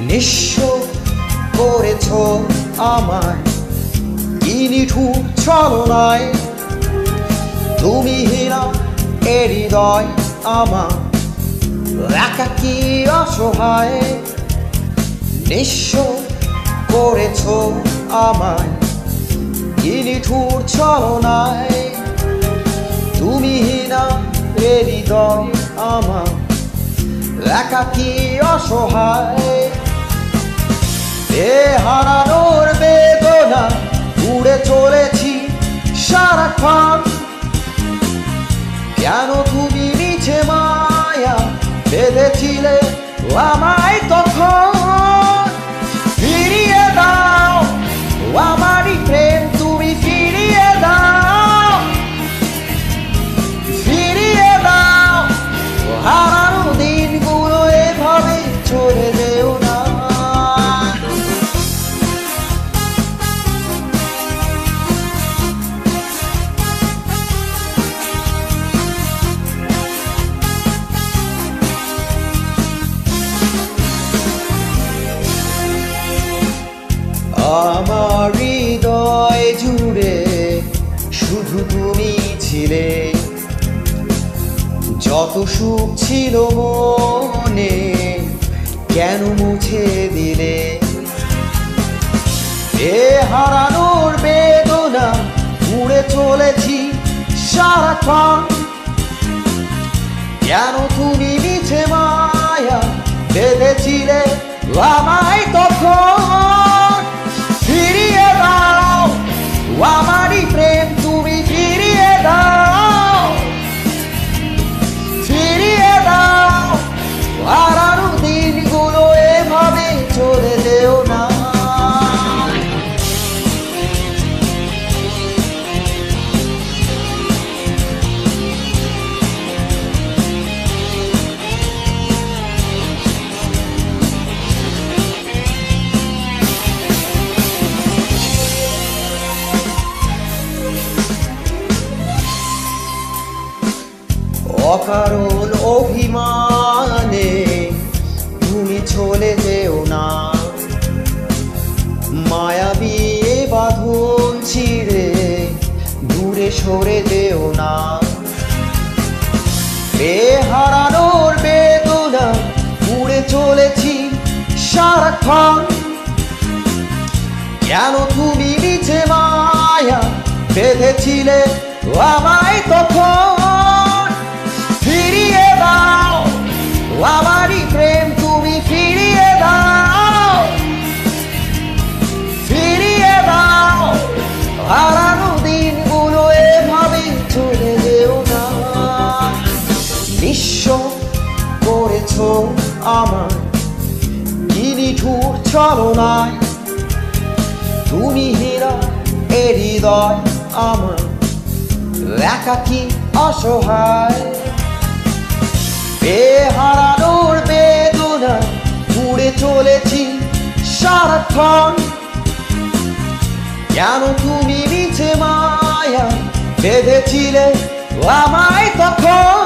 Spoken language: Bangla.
নিঃস্ব করেছ আমায় কি নিঠুর ছলনায়, তুমি হীরা এ হৃদয় আমার একাকী অসহায়। নিঃস্ব করেছ আমায় কি নিঠুর ছলনায়, তুমি হীরা এ হৃদয় আমার একাকী অসহায়। এ হারানোর বেদনা উড়ে চলেছি সারাক্ষণ, কেন তুমি মিছে মায়া বেঁধেছিলে আমায় তখন। ফিরিয়ে দাও আমারই প্রেম, তুমি ফিরিয়ে দাও, ফিরিয়ে দাও। হারানো দিনগুলো এভাবে চলে যেও না। আমার হৃদয় জুড়ে শুধু তুমি ছিলে, যত সুখ ছিল মনে কেন মুছে দিলে। এ হারানোর বেদনা উড়ে চলেছি সারাক্ষণ, কেন তুমি মিছে মায়া বেঁধেছিলে আমায় তখন। ফিরিয়ে দাও আমারই প্রেম, তুমি ফিরিয়ে দাও, ফিরিয়ে দাও। হারানো দিনগুলো এভাবে চলে যেও না। অকারণ অভিমানে তুমি চলে যেও না, মায়াবী এ বাঁধন ছিঁড়ে দূরে সরে যেও না। হারানোর বেদনা উড়ে চলেছি সারাক্ষণ, কেন তুমি মিছে মায়া বেঁধেছিলে আমায় তখন। ফিরিয়ে দাও আমারই প্রেম, তুমি ফিরিয়ে দাও, ফিরিয়ে দাও। হারানো দিনগুলো এভাবে চলে যেও না। নিঃস্ব করেছ আমায় কি নিঠুর ছলনায়, তুমি হীরা এ হৃদয় আমার একাকী অসহায়। এ হারানোর বেদনা উড়ে চলেছি সারাক্ষণ, কেন তুমি মিছে মায়া বেঁধেছিলে আমায় তখন।